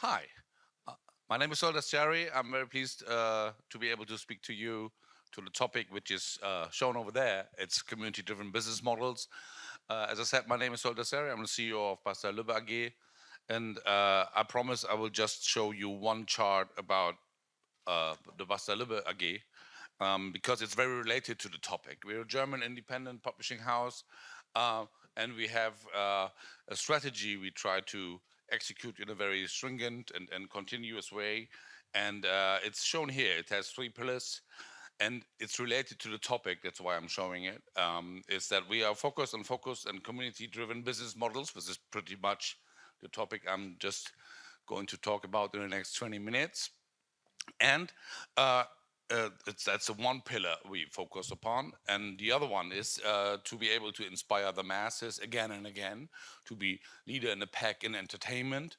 Hi, uh, my name is Soheil Dastyari. I'm very pleased to be able to speak to you to the topic which is shown over there. It's community-driven business models. As I said, my name is Soheil Dastyari. I'm the CEO of Bastei Lübbe AG, and I promise I will just show you one chart about the Bastei Lübbe AG because it's very related to the topic. We're a German independent publishing house, uh, and we have a strategy we try to execute in a very stringent and continuous way. And it's shown here. It has three pillars, and it's related to the topic. That's why I'm showing it. Is that we are focused on community-driven business models, which is pretty much the topic I'm just going to talk about in the next 20 minutes. And uh, that's the one pillar we focus upon, and the other one is to be able to inspire the masses again and again, to be leader in the pack in entertainment.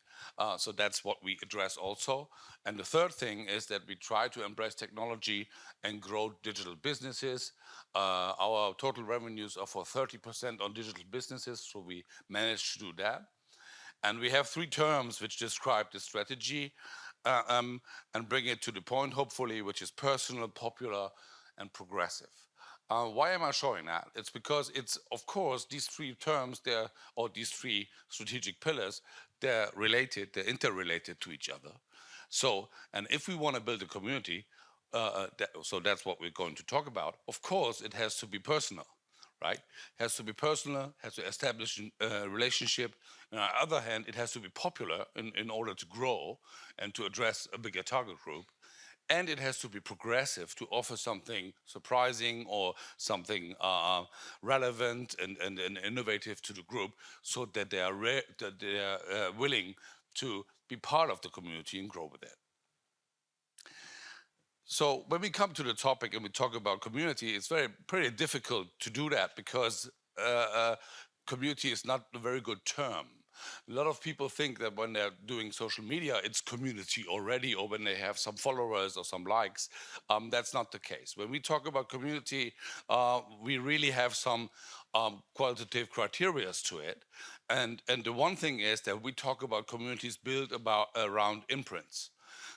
So that's what we address also. And the third thing is that we try to embrace technology and grow digital businesses. Our total revenues are for 30% on digital businesses, so we managed to do that. And we have three terms which describe the strategy uh, um, and bring it to the point, hopefully, which is personal, popular, and progressive. Why am I showing that? It's because it's, of course, these three terms, or these three strategic pillars, they're interrelated to each other. So, and if we want to build a community, so that's what we're going to talk about. Of course, it has to be personal, right? Has to be personal, has to establish a relationship. And on the other hand, it has to be popular in order to grow and to address a bigger target group. And it has to be progressive to offer something surprising or something relevant and innovative to the group, so that they are willing to be part of the community and grow with it. So when we come to the topic and we talk about community, it's pretty difficult to do that because community is not a very good term. A lot of people think that when they're doing social media, it's community already, or when they have some followers or some likes. That's not the case. When we talk about community, we really have some qualitative criteria to it. And the one thing is that we talk about communities built around imprints.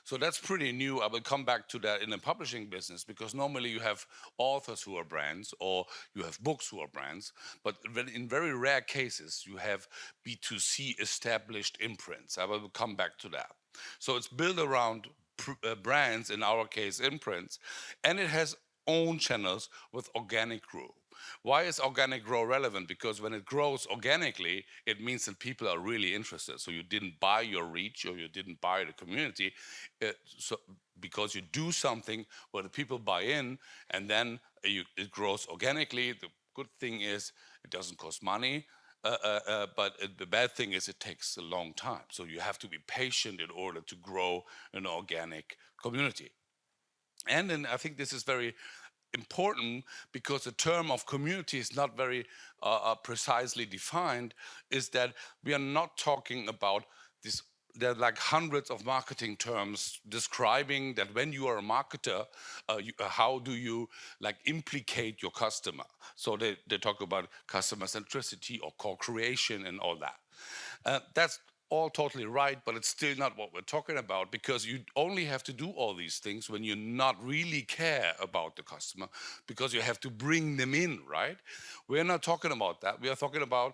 So that's pretty new. I will come back to that in the publishing business, because normally you have authors who are brands, or you have books who are brands, but in very rare cases you have B2C established imprints. I will come back to that. So it's built around brands, in our case imprints, and it has own channels with organic growth. Why is organic grow relevant? Because when it grows organically, it means that people are really interested. So you didn't buy your reach, or you didn't buy the community, so because you do something where the people buy in, and then it grows organically. The good thing is it doesn't cost money. But the bad thing is it takes a long time. So you have to be patient in order to grow an organic community. And then I think this is very important, because the term of community is not very precisely defined, is that we are not talking about this. There are like hundreds of marketing terms describing that when you are a marketer, how do you like implicate your customer? So they talk about customer centricity or co-creation and all that. That's all totally right, but it's still not what we're talking about, because you only have to do all these things when you not really care about the customer, because you have to bring them in, right? We're not talking about that. We are talking about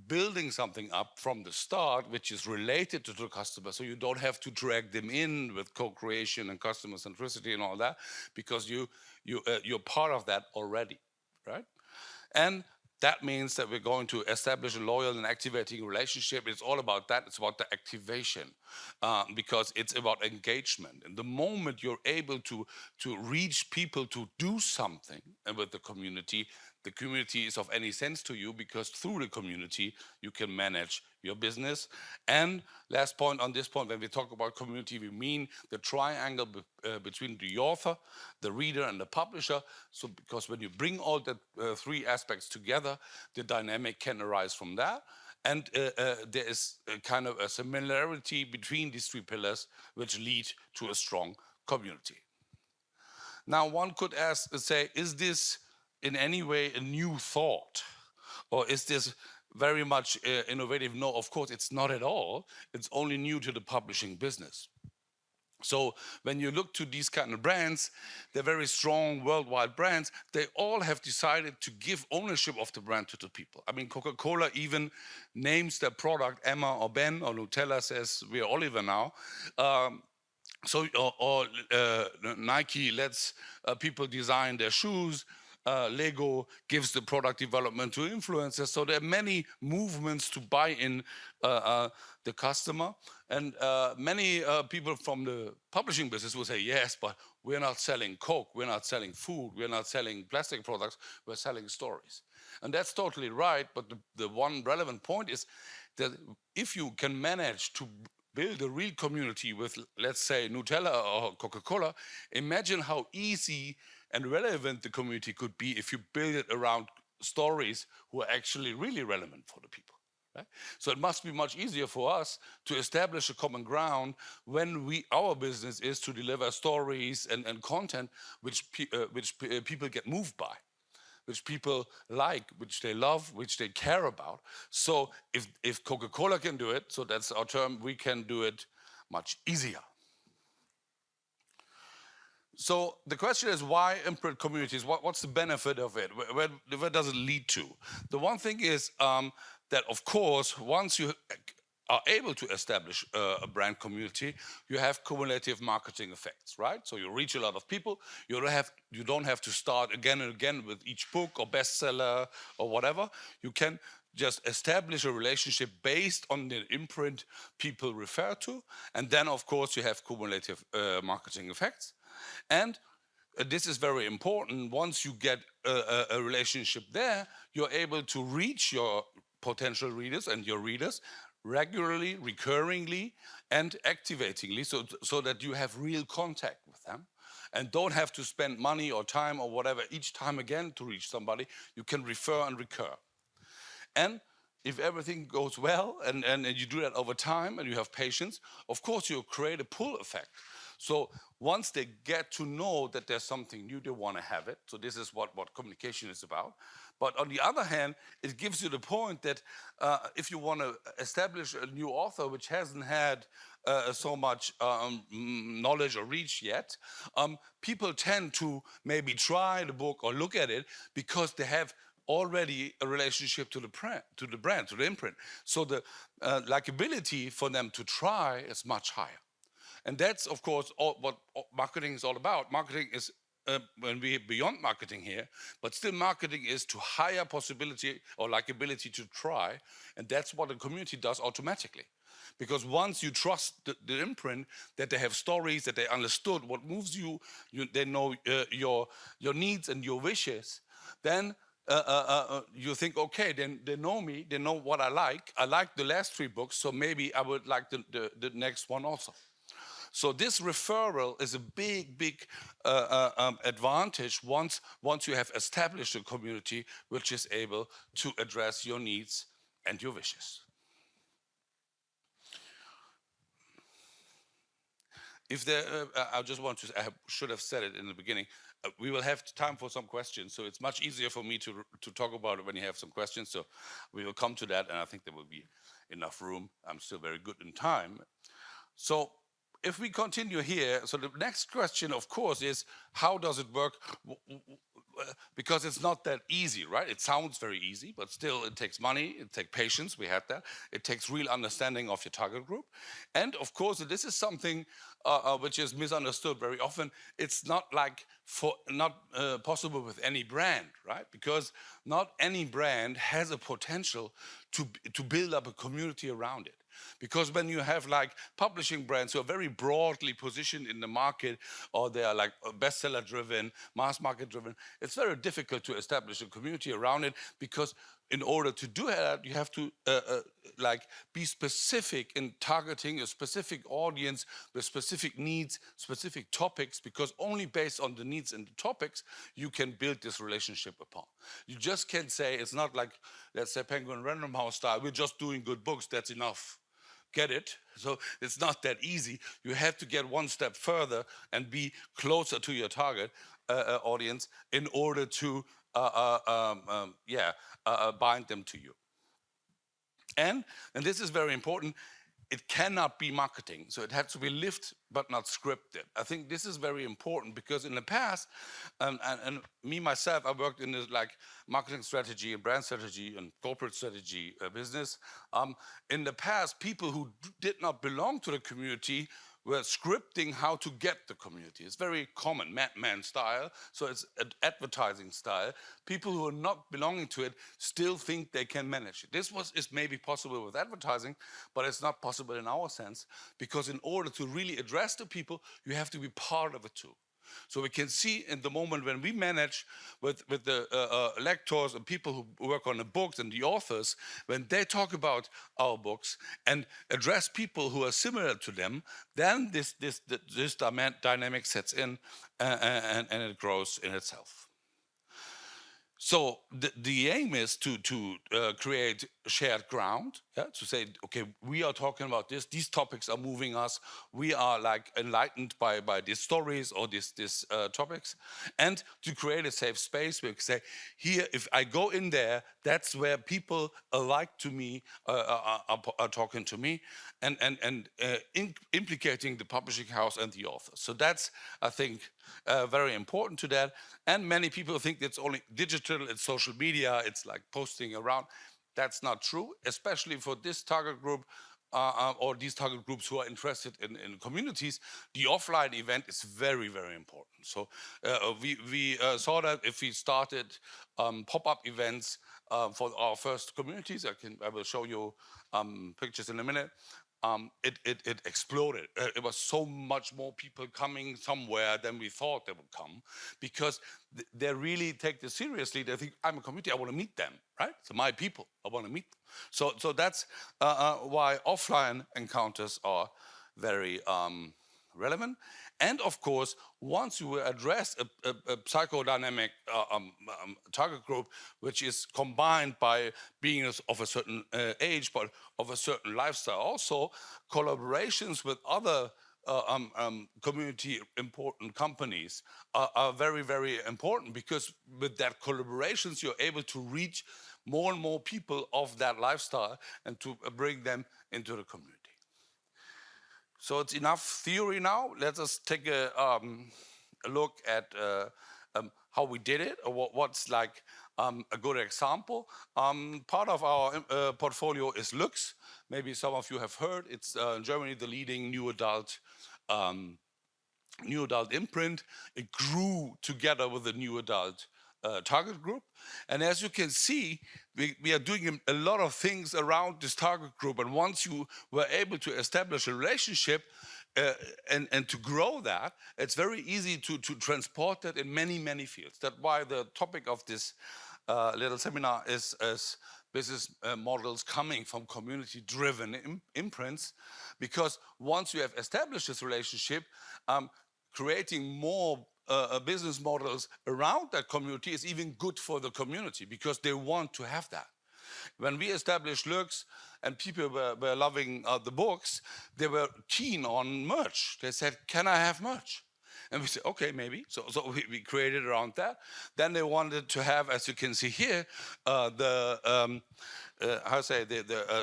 building something up from the start which is related to the customer, so you don't have to drag them in with co-creation and customer centricity and all that, because you're part of that already, right? And that means that we're going to establish a loyal and activating relationship. It's all about that. It's about the activation, because it's about engagement. And the moment you're able to reach people to do something with the community is of any sense to you, because through the community you can manage your business. And last point on this point, when we talk about community, we mean the triangle between the author, the reader, and the publisher. So because when you bring all the three aspects together, the dynamic can arise from that. And there is a kind of a similarity between these three pillars, which lead to a strong community. Now, one could say, is this in any way a new thought? Or is this very much innovative. No, of course, it's not at all. It's only new to the publishing business. So when you look to these kind of brands, they're very strong worldwide brands. They all have decided to give ownership of the brand to the people. I mean, Coca-Cola even names their product Emma or Ben, or Nutella says we're Oliver now. Nike lets people design their shoes. Lego gives the product development to influencers. So there are many movements to buy in the customer. And many people from the publishing business will say, yes, but we're not selling Coke, we're not selling food, we're not selling plastic products, we're selling stories. And that's totally right. But the one relevant point is that if you can manage to build a real community with, let's say, Nutella or Coca-Cola, imagine how easy and relevant the community could be if you build it around stories who are actually really relevant for the people. Right? So it must be much easier for us to establish a common ground when our business is to deliver stories and content which people get moved by, which people like, which they love, which they care about. So if Coca-Cola can do it, so that's our term, we can do it much easier. So the question is, why imprint communities? What's the benefit of it? Where does it lead to? The one thing is that, of course, once you are able to establish a brand community, you have cumulative marketing effects, right? So you reach a lot of people. You don't have to start again and again with each book or bestseller or whatever. You can just establish a relationship based on the imprint people refer to. And then, of course, you have cumulative marketing effects. And this is very important. Once you get a relationship there, you're able to reach your potential readers and your readers regularly, recurringly, and activatingly, so that you have real contact with them and don't have to spend money or time or whatever each time again to reach somebody. You can refer and recur. And if everything goes well and you do that over time and you have patience, of course you create a pull effect. So once they get to know that there's something new, they want to have it. So this is what communication is about. But on the other hand, it gives you the point that if you want to establish a new author which hasn't had so much knowledge or reach yet, people tend to maybe try the book or look at it because they have already a relationship to the brand, to the imprint. So the likability for them to try is much higher. And that's, of course, what marketing is all about. Marketing is, when we're beyond marketing here, but still marketing is to higher possibility or likability to try. And that's what the community does automatically. Because once you trust the imprint, that they have stories, that they understood what moves you, they know your needs and your wishes, then you think, okay, then they know me, they know what I like. I like the last 3 books, so maybe I would like the next one also. So this referral is a big advantage once you have established a community which is able to address your needs and your wishes. If there, I just want to, I should have said it in the beginning, we will have time for some questions, so it's much easier for me to talk about it when you have some questions, so we will come to that, and I think there will be enough room. I'm still very good in time. So if we continue here, so the next question, of course, is how does it work? Because it's not that easy, right? It sounds very easy, but still it takes money, it takes patience, we had that. It takes real understanding of your target group. And of course, this is something which is misunderstood very often. It's not like possible with any brand, right? Because not any brand has a potential to build up a community around it. Because when you have like publishing brands who are very broadly positioned in the market, or they are like bestseller driven, mass market driven, it's very difficult to establish a community around it, because in order to do that, you have to like be specific in targeting a specific audience with specific needs, specific topics, because only based on the needs and the topics you can build this relationship upon. You just can't say, it's not like, let's say, Penguin Random House style, we're just doing good books, that's enough. Get it? So it's not that easy. You have to get one step further and be closer to your target audience in order to bind them to you. And this is very important, it cannot be marketing. So it has to be lived but not scripted. I think this is very important because in the past, and me myself, I worked in this like marketing strategy and brand strategy and corporate strategy business. In the past, people who did not belong to the community were scripting how to get the community. It's very common, Madman style, so it's an advertising style. People who are not belonging to it still think they can manage it. Is maybe possible with advertising, but it's not possible in our sense, because in order to really address the people, you have to be part of it too. So we can see in the moment when we manage with the lectors and people who work on the books and the authors, when they talk about our books and address people who are similar to them, then this dynamic sets in and it grows in itself. So the aim is to create shared ground, yeah? To say, okay, we are talking about this, these topics are moving us, we are like enlightened by these stories or these topics, and to create a safe space where we say, here, if I go in there, that's where people alike to me are talking to me, and implicating the publishing house and the author. So that's, I think, very important to that. And many people think it's only digital, it's social media, it's like posting around. That's not true, especially for this target group or these target groups who are interested in communities. The offline event is very, very important. So we saw that if we started pop-up events for our first communities, I will show you pictures in a minute. It exploded. It was so much more people coming somewhere than we thought they would come, because they really take this seriously. They think, I'm a community, I want to meet them, right? So my people, I want to meet them. So that's why offline encounters are very relevant. And of course, once you address a psychodynamic target group, which is combined by being of a certain age, but of a certain lifestyle, also collaborations with other community important companies are very, very important, because with that collaborations, you're able to reach more and more people of that lifestyle and to bring them into the community. So it's enough theory now. Let us take a look at how we did it, or what's like a good example. Part of our portfolio is Lux. Maybe some of you have heard. It's in Germany the leading new adult imprint. It grew together with the new adult target group. And as you can see, we are doing a lot of things around this target group. And once you were able to establish a relationship and to grow that, it's very easy to transport that in many, many fields. That's why the topic of this little seminar is business models coming from community-driven imprints. Because once you have established this relationship, creating more business models around that community is even good for the community, because they want to have that. When we established Lux and people were loving the books, they were keen on merch. They said, can I have merch? And we said, okay, maybe. So we created around that. Then they wanted to have, as you can see here, the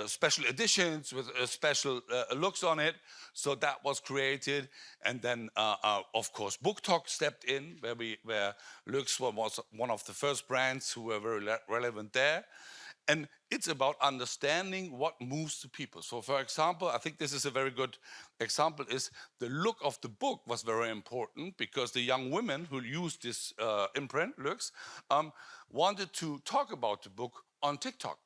special editions with special looks on it. So that was created. And then, of course, Book Talk stepped in, where Lux was one of the first brands who were very relevant there. And it's about understanding what moves the people. So, for example, I think this is a very good example, is the look of the book was very important, because the young women who used this imprint, Lux, wanted to talk about the book on TikTok.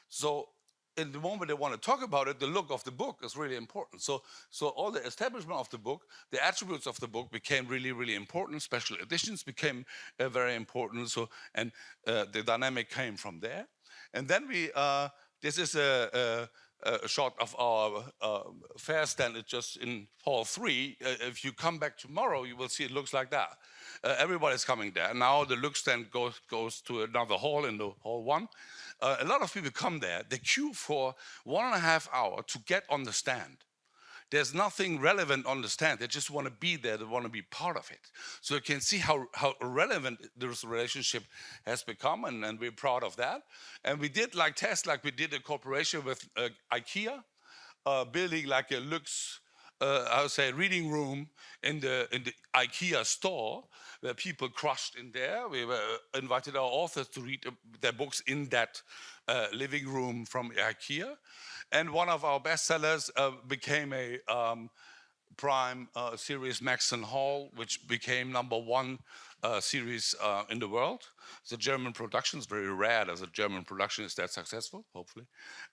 So in the moment they want to talk about it, the look of the book is really important. So all the establishment of the book, the attributes of the book became really, really important. Special editions became very important. So, and the dynamic came from there. And then this is a shot of our fair stand. It's just in hall 3. If you come back tomorrow, you will see it looks like that. Everybody's coming there. Now the look stand goes to another hall, in the hall 1. A lot of people come there. They queue for 1.5 hours to get on the stand. there's nothing relevant on the stand. They just want to be there. They want to be part of it. So you can see how relevant this relationship has become, and we're proud of that. And we did like tests, like we did a cooperation with IKEA, building like a luxe, I would say, reading room in the IKEA store, where people crushed in there. We invited our authors to read their books in that living room from IKEA, and one of our bestsellers became a prime series, Max and Hall, which became #1 series in the world. It's a German production. It's very rare that a German production is that successful, hopefully.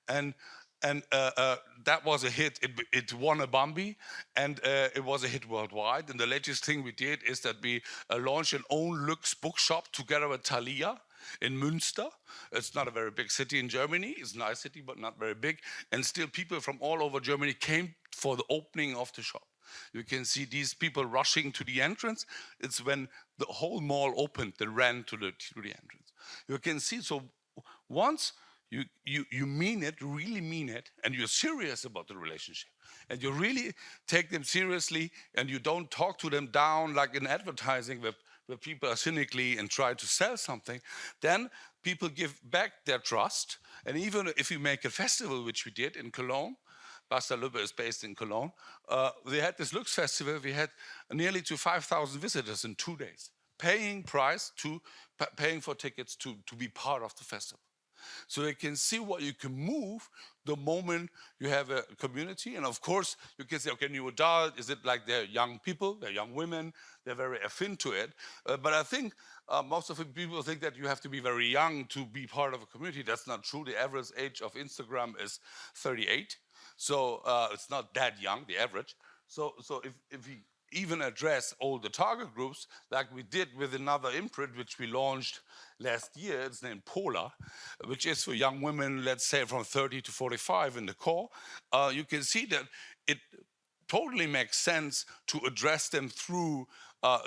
And that was a hit. It won a Bambi, and it was a hit worldwide. And the latest thing we did is that we launched an own Lux bookshop together with Thalia in Münster. It's not a very big city in Germany. It's a nice city, but not very big. And still people from all over Germany came for the opening of the shop. You can see these people rushing to the entrance. It's when the whole mall opened, they ran to the entrance. You can see, so once you mean it, really mean it, and you're serious about the relationship, and you really take them seriously, and you don't talk to them down like in advertising where people are cynically and try to sell something, then people give back their trust. And even if you make a festival, which we did in Cologne, Bastei Lübbe is based in Cologne, we had this Lux Festival. We had nearly to 5,000 visitors in 2 days, paying for tickets to be part of the festival. So you can see what you can move the moment you have a community. And of course, you can say, okay, new adult, is it like they're young people, they're young women, they're very affin to it. But I think most of the people think that you have to be very young to be part of a community. That's not true. The average age of Instagram is 38. So it's not that young, the average. So if we even address all the target groups, like we did with another imprint, which we launched last year, it's named Polar, which is for young women, let's say from 30 to 45 in the core, you can see that it totally makes sense to address them through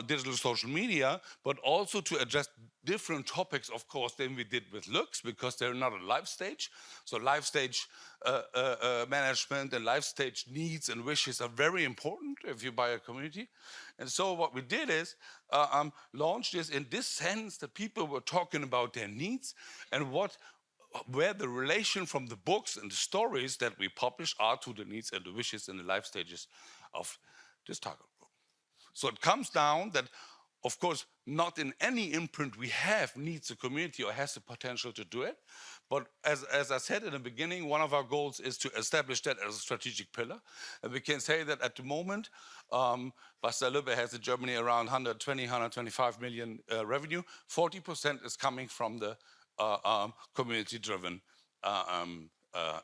digital social media, but also to address different topics, of course, than we did with Lux, because they're not a life stage. So life stage management and life stage needs and wishes are very important if you buy a community. And so what we did is launch this in this sense that people were talking about their needs and where the relation from the books and the stories that we publish are to the needs and the wishes and the life stages of this target group. So it comes down that, of course, not in any imprint we have needs a community or has the potential to do it. But as I said in the beginning, one of our goals is to establish that as a strategic pillar. And we can say that at the moment, Bastei Lübbe has in Germany around 120, 125 million revenue. 40% is coming from the community-driven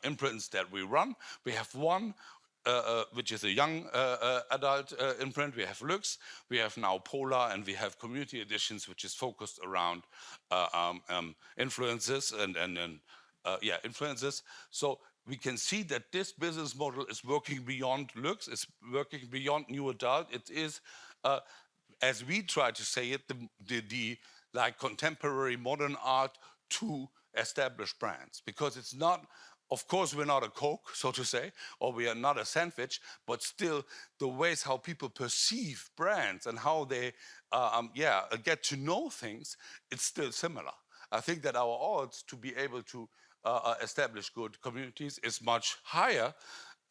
imprints that we run. We have one which is a young adult imprint. We have Lux, we have now Polar, and we have community editions, which is focused around influences and influences. So we can see that this business model is working beyond Lux, it's working beyond new adult. It is, as we try to say it, the like contemporary modern art to established brands, because it's not, of course, we're not a Coke, so to say, or we are not a sandwich, but still the ways how people perceive brands and how they get to know things, it's still similar. I think that our odds to be able to establish good communities is much higher,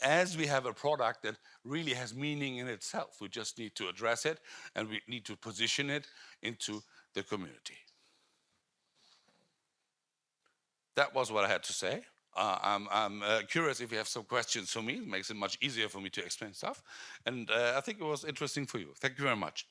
as we have a product that really has meaning in itself. We just need to address it, and we need to position it into the community. That was what I had to say. I'm curious if you have some questions for me. It makes it much easier for me to explain stuff. And I think it was interesting for you. Thank you very much.